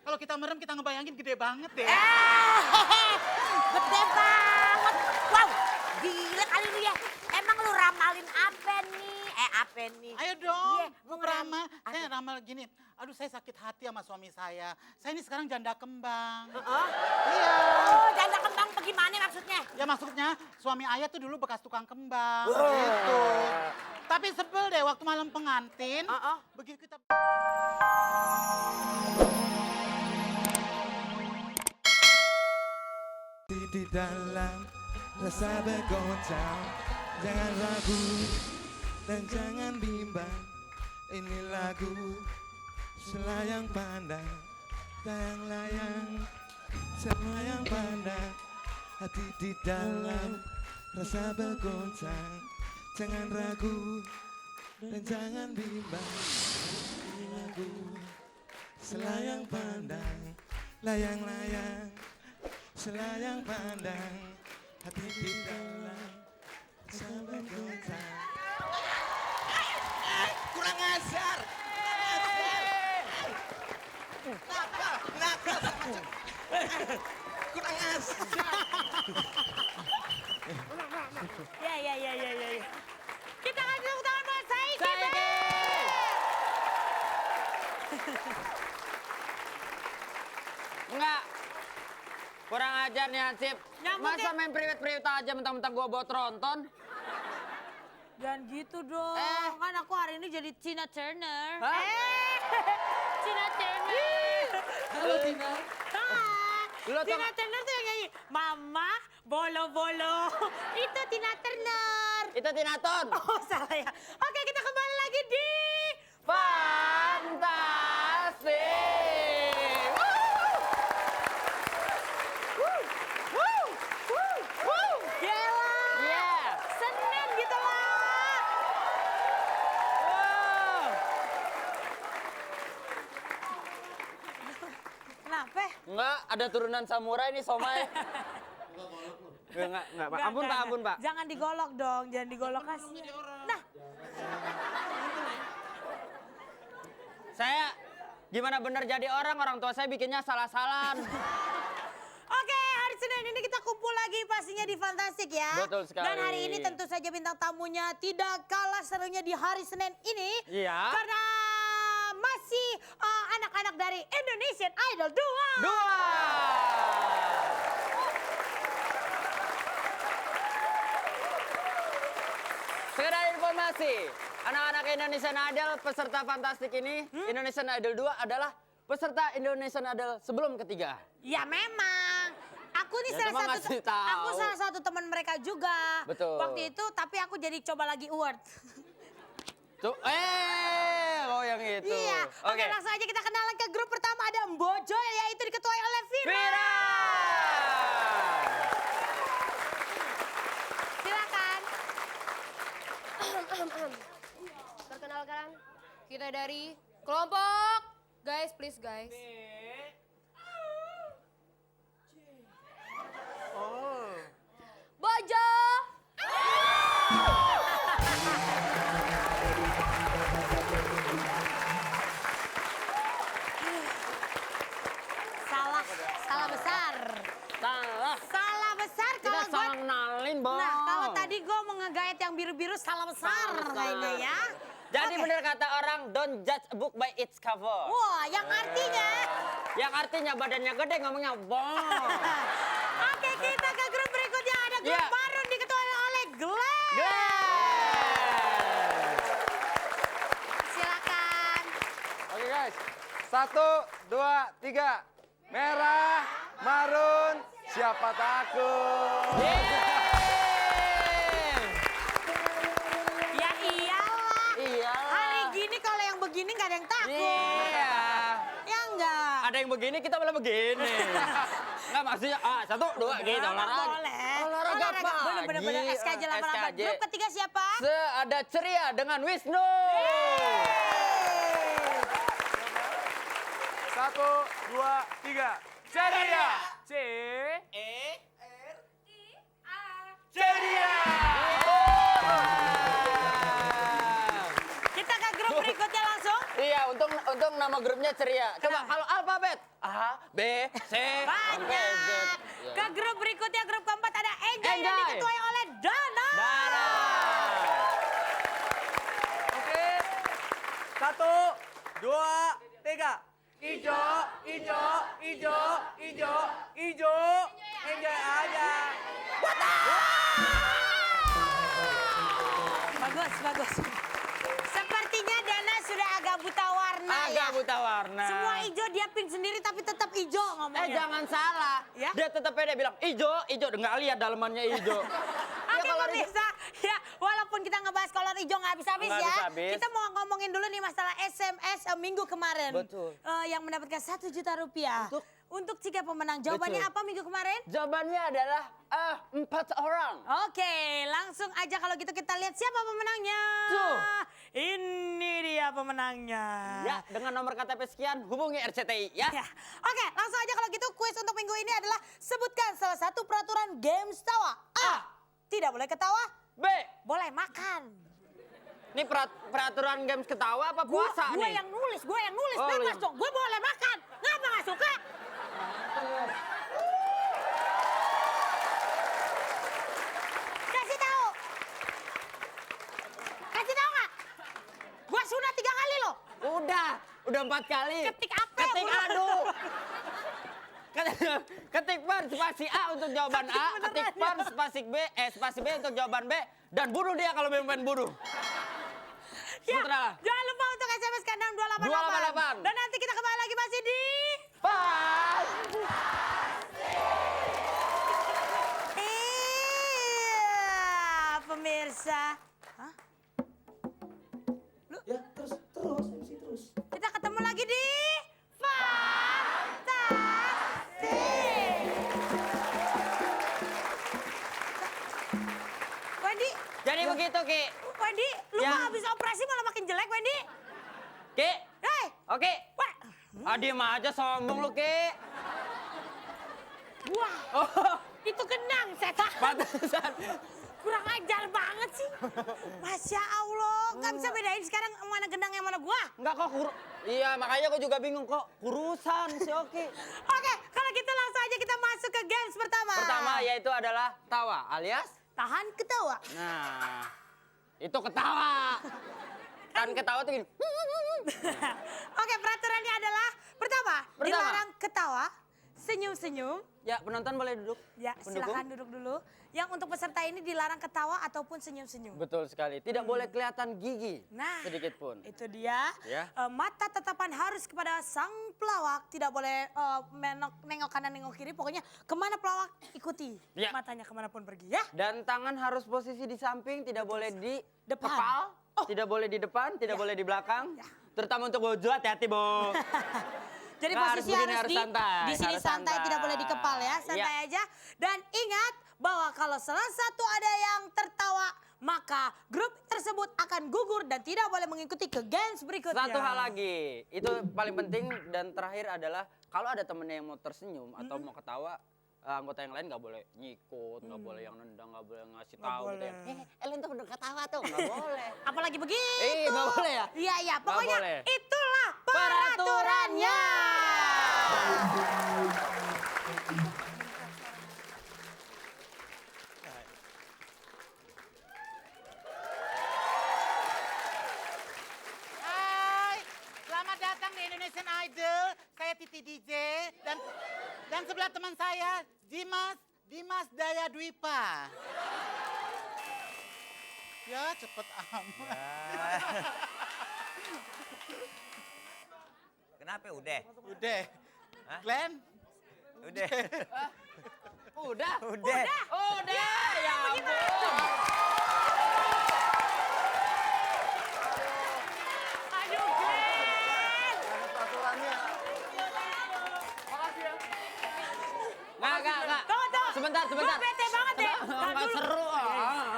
Kalau kita merem kita ngebayangin gede banget deh. Gede banget. Wow, gila kali lu ya. Emang lu ramalin apa nih? Apa nih? Ayo dong, Iya, Bu mau Prama. ngeramal. Saya ramal gini. Aduh, saya sakit hati sama suami saya. Saya ini sekarang janda kembang. Oh, Iya. oh, janda kembang bagaimana maksudnya? Ya maksudnya suami ayah tuh dulu bekas tukang kembang gitu. Tapi sebel deh waktu malam pengantin. Begitu kita Di dalam rasa bergoncang, jangan ragu dan jangan bimbang. Ini lagu selayang pandang, layang-layang, selayang pandang. Hati di dalam rasa bergoncang, jangan ragu dan jangan bimbang. Ini lagu selayang pandang, layang-layang, selayang pandang. Hati di dalam rasa bergoncang. Kurang ajar. Nakal sama kurang ajar. Ya. Kita kasih tepuk tangan buat Saiki. Enggak. Kurang ajar nih Hansip. Masa main priwet-priwet aja mentang-mentang gua bawa tronton? Jangan gitu dong. Kan aku hari ini jadi Tina Turner. Hah? Tina Turner. Halo Tina. Lo tau Tina Turner tuh yang nyanyi Mama Bolo-Bolo. Itu Tina Turner. itu Tinaton. Oh salah ya. Oke kita kembali lagi di Fantastik. Gila. Yeah. Senin gitu lah. Wow. Kenapa? Enggak, ada turunan samurai nih Somai. Enggak, Pak. Ampun, Pak. Jangan digolok dong, jangan digolok kasihan. Nah, Saya gimana bener jadi orang tua saya bikinnya salah-salan. oke, hari Senin ini kita kumpul lagi pastinya di Fantastik ya. Betul sekali. Dan hari ini tentu saja bintang tamunya tidak kalah serunya di hari Senin ini. Iya. Karena masih anak-anak dari Indonesian Idol 2. Dua. Sekedar informasi, anak-anak Indonesian Idol peserta Fantastik ini, Indonesian Idol 2 adalah peserta Indonesian Idol sebelum ketiga. Ya memang. Aku nih Ya, cuma ngasih tahu. aku salah satu teman mereka juga. Betul. Waktu itu tapi aku jadi coba lagi award. Tuh, oh yang itu. Iya. Oke, langsung aja kita kenalan ke grup pertama ada Mbojo yaitu diketuai oleh Vira. Vira. Silakan. Perkenalkan, kita dari kelompok guys, please guys. Bojo. Salah besar. Salah besar Kita kalau salah gue. kenalin, Bang. Nah, kalau tadi gue mau ngegaet yang biru-biru salah besar Salah besar. kayaknya ya. Jadi Oke. bener kata orang, don't judge a book by its cover. Wah, yang artinya. Yang artinya badannya gede ngomongnya bong. Oke, kita ke grup berikutnya ada grup Iya. baru diketuai oleh Glenn. Glenn. Silakan. Oke guys, 1, 2, 3. Merah, marun, siapa takut? Ya iyalah. Iya. Hari gini kalau yang begini nggak ada yang takut. Iya. Ya enggak. Ada yang begini, kita malah begini. Enggak maksudnya, 1, 2 gitu, olahraga. Boleh. Olahraga pagi. Bener-bener SKJ lama-lama. SKJ. Grup ketiga siapa? Ada ceria dengan Wisnu. 1, 2, 3. Ceria. Ceria. Kita ke grup berikutnya langsung. Iya, untung nama grupnya ceria. Coba kalau alfabet A, B, C, sampai Z. Banyak. Ya. Ke grup berikutnya, grup keempat ada Enjoy yang Enjoy. diketuai oleh Dana. Dara. Oke. 1, 2, 3. Ijo, ijo, ijo, ijo, ijo. Enjoy aja. Bagus, bagus. Sepertinya Dana sudah agak buta warna ya. Agak buta warna. Semua hijau dia pink sendiri tapi tetap hijau ngomongnya. Jangan salah. Ya? Dia tetap pede bilang ijo, ijo. Nggak lihat dalamannya ijo. Oke pemirsa, ya walaupun kita ngebahas kolor hijau nggak habis-habis Nggak ya. habis-habis. Kita mau ngomongin dulu nih masalah SMS minggu kemarin. Betul. Yang mendapatkan 1 juta rupiah. Untuk 3 pemenang. Jawabannya Betul. apa minggu kemarin? Jawabannya adalah 4 orang. Oke, langsung aja kalau gitu kita lihat siapa pemenangnya. Tuh. Ini dia pemenangnya. Ya, dengan nomor KTP sekian hubungi RCTI ya. Ya. Oke, langsung aja kalau gitu kuis untuk minggu ini adalah sebutkan salah satu peraturan games tawa. A. Tidak boleh ketawa. B. Boleh makan. Ini peraturan games ketawa apa puasa Gue nih? yang nulis, Oh, bebas iya. dong. Gue boleh makan. Ngapa gak suka? Kasih tahu. Kasih tahu nggak? Gue sunat 3 kali loh. Udah 4 kali. Ketik apa? Ketik aduh. Ketik par spasi A untuk jawaban A, ketik par spasi B untuk jawaban B, dan bunuh dia kalau main bunuh. Ya, Putra. jangan lupa untuk SMS ke 6288. 288. Dan nanti kita kembali lagi masih di... Pas. Iya, pemirsa. Hah? Lu? Ya, terus MC terus. Kita ketemu lagi di... Fantastik. Wendy, Jadi begitu Ki. Wendy, lu Ya. kok habis operasi malah makin jelek, Wendy? Ki. Hei, Oke. wah, Diem aja sombong lu Ki. wah, Oh, itu kenang, setan. pantesan. Kurang ajar banget sih. Masya Allah, nggak bisa bedain sekarang mana gendang yang mana gua. Enggak kok Iya, makanya gue juga bingung kok. Kurusan si Oki. Oke, kalau gitu langsung aja kita masuk ke games pertama. Pertama yaitu adalah tawa alias. Tahan ketawa. Nah, itu ketawa. Kan ketawa tuh gini. Oke, peraturannya adalah pertama, dilarang ketawa, senyum-senyum. Ya, penonton boleh duduk. Ya, Pendukung. silakan duduk dulu. Yang untuk peserta ini dilarang ketawa ataupun senyum-senyum. Betul sekali. Tidak boleh kelihatan gigi Nah, sedikit pun. itu dia. Ya. Mata tatapan harus kepada sang pelawak. Tidak boleh nengok kanan, nengok kiri. Pokoknya kemana pelawak, ikuti. Ya. Matanya kemanapun pergi ya. Dan tangan harus posisi di samping, tidak boleh di Depan. kepal, Oh. tidak boleh di depan, tidak Ya. boleh di belakang. Ya. Terutama untuk bojo, hati-hati, Bo. Jadi Nggak, posisi begini, harus santai. di sini Harus santai, tidak boleh di kepal ya, santai Ya. aja. Dan ingat bahwa kalau salah satu ada yang tertawa, maka grup tersebut akan gugur dan tidak boleh mengikuti ke games berikutnya. Satu hal lagi, itu paling penting dan terakhir adalah kalau ada temennya yang mau tersenyum atau mau ketawa, anggota yang lain nggak boleh nyikut, nggak boleh yang nendang, nggak boleh ngasih Nggak tahu. Gitu boleh. ya. Ellen tuh bener ketawa tuh, nggak boleh. Apalagi begitu. Nggak boleh ya? Iya, iya. Pokoknya boleh. itulah peraturannya. Hai, selamat datang di Indonesian Idol. Saya Titi DJ dan sebelah teman saya Dimas Daya Dwipa. Ya cepet amat. Kenapa udah? Udah. Glenn, Udah. Udah. Udah. Udah, ya ampun. Aduh, Glenn. Nggak. Tunggu. Sebentar. Gua bete banget deh. Tar Nggak dulu. seru.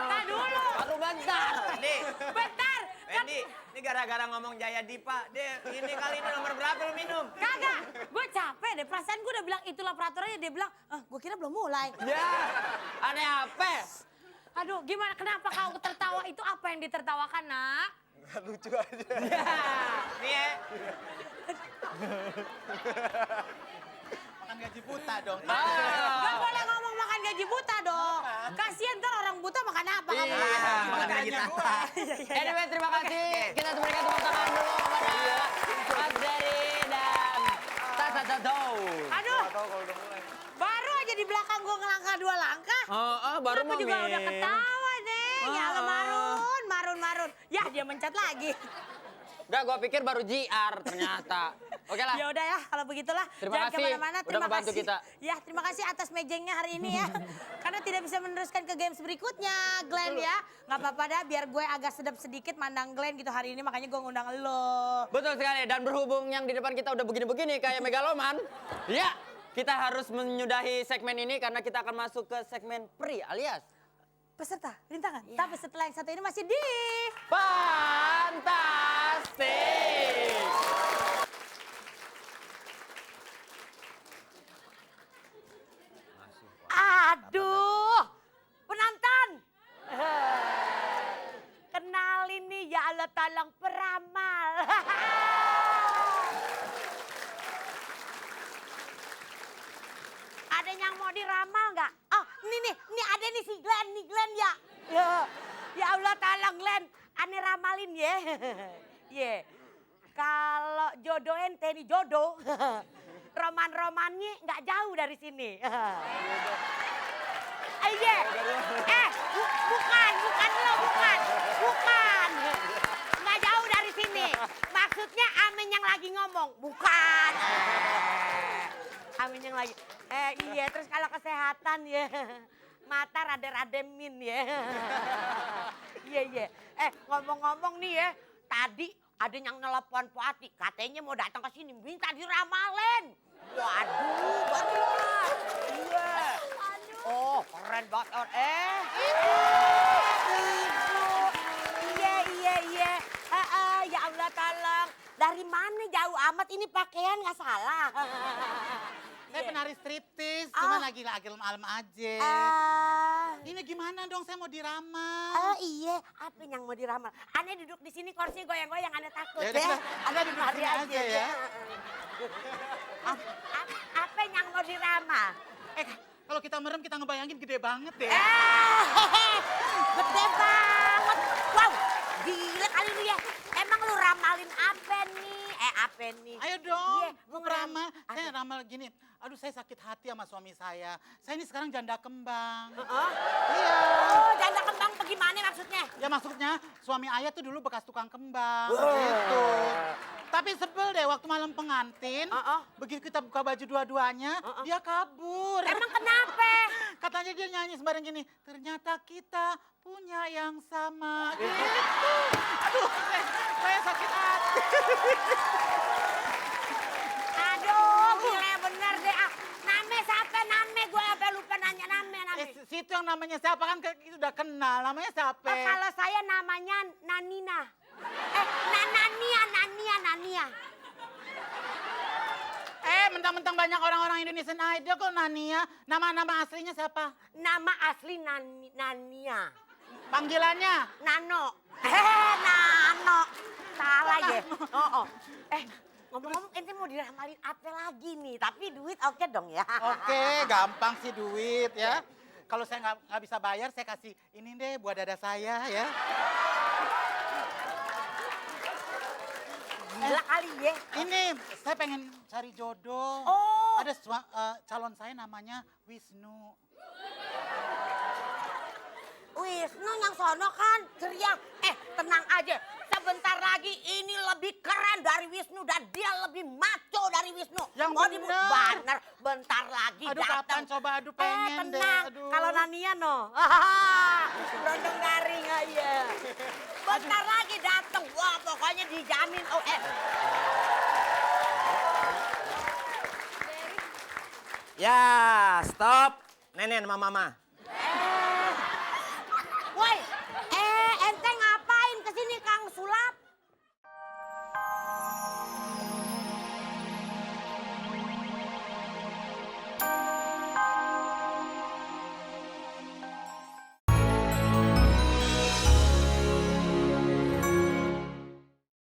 Tar dulu. Baru bentar. Wendy, Bentar. Wendy, ini gara-gara ngomong Jaya Dipa. Ini kali ini nomor berapa lu minum? Kagak, gue capek deh. Perasaan gue udah bilang itulah peraturannya. Dia bilang, gue kira belum mulai. Ya, aneh apa? Aduh, gimana? Kenapa kau tertawa? Itu apa yang ditertawakan, nak? Lucu aja. Nih ya. Makan gaji buta dong. Gak boleh ngomong makan gaji buta dong. Kasian ntar orang buta makan apa kamu? Iya. Makan gaji tata. Anyway, terima kasih. Kita berikan tepuk tangan dulu kepada Mas Dery dan Tata Tato. Aduh, baru aja di belakang gue ngelangkah 2 langkah. Baru Aku mau juga udah ketawa deh. Ya Allah, Marun. Ya dia mencet lagi. Udah, gua pikir baru JR ternyata. Oke lah. Ya udah ya, kalau begitulah. Terima Jangan kasih kemana-mana. udah Terima ngebantu kasih. kita. Ya, terima kasih atas mejengnya hari ini ya. Karena tidak bisa meneruskan ke games berikutnya, Glenn ya. Nggak apa-apa dah, biar gue agak sedap sedikit mandang Glenn gitu hari ini. Makanya gue ngundang lo. Betul sekali, dan berhubung yang di depan kita udah begini-begini kayak megaloman, ya kita harus menyudahi segmen ini karena kita akan masuk ke segmen pri alias Peserta, rintangan. Tapi setelah yang satu ini masih di... Fantastik. Aduh, penonton. Kenalin nih ya Allah talang peramal. Ada yang mau diramal nggak? Oh, ini ada nih si Glenn ya. Ya Allah talang Glenn, ane ramalin ya. Ye. Kalau jodoh ente nih jodoh, roman-romannya nggak jauh dari sini. Iya. Bukan lo, bukan. Nggak jauh dari sini. Maksudnya Amin yang lagi ngomong, bukan. Amin yang lagi. Iya, terus kalau kesehatan ya, mata rada-rademin ya. Iya. Ngomong-ngomong nih ya, tadi ada yang nelpon Po Ati, katanya mau datang ke sini minta diramalin. Waduh, banget. Iya. Oh, keren banget. Iya. Ya Allah tolong. Dari mana jauh amat ini pakaian nggak salah. Saya penari striptis, cuma lagi malam aja. Ini gimana dong, saya mau diramal. Oh iya, apa yang mau diramal? Ane duduk di sini kursi goyang-goyang, Ane takut Ya ya. udah, Anda duduk sini aja ya. Apa yang mau diramal? Kalau kita merem, kita ngebayangin gede banget deh. Gede banget. Wow, gila kali lu ya. Emang lu ramalin apa nih? Apa nih? Ayo dong, Iya, mau mau ramal. ngeramal. Saya ramal gini, aduh saya sakit hati sama suami saya. Saya ini sekarang janda kembang. Oh, Iya. oh, janda kembang bagaimana maksudnya? Ya maksudnya suami ayah tuh dulu bekas tukang kembang gitu. Tapi sebel deh waktu malam pengantin, begitu kita buka baju dua-duanya, dia kabur. Emang kenapa? Katanya dia nyanyi sembarang gini, ternyata kita punya yang sama. Gitu. Aduh, saya sakit hati. Aduh, gila bener deh. Name siapa? Name gue apa lupa nanya name. Situ yang namanya siapa kan kita udah kenal, namanya siapa? Kalau saya namanya Nanina. Nania. Mentang-mentang banyak orang-orang Indonesian Idol kok Nania. Nama aslinya siapa? Nama asli Nania. Panggilannya? Nano. Nano. Salah ya. Oh. Ngomong-ngomong ente mau diramalin apa lagi nih? Tapi duit oke dong ya. Oke, gampang sih duit ya. Kalau saya nggak bisa bayar, saya kasih ini deh buat dada saya ya. Gila kali ya. Ini saya pengen cari jodoh. Oh. Ada calon saya namanya Wisnu. Wisnu yang sono kan ceria. Tenang aja. Sebentar lagi ini lebih keren dari Wisnu dan dia lebih maco dari Wisnu. Yang bener. Bener. Bentar lagi Aduh datang. kapan coba, aduh pengen deh. Tenang. Aduh. Kalau Nania no. Berondong garing aja. Bentar lagi datang. Wah pokoknya dijamin. Ya, stop. Nenek sama mama.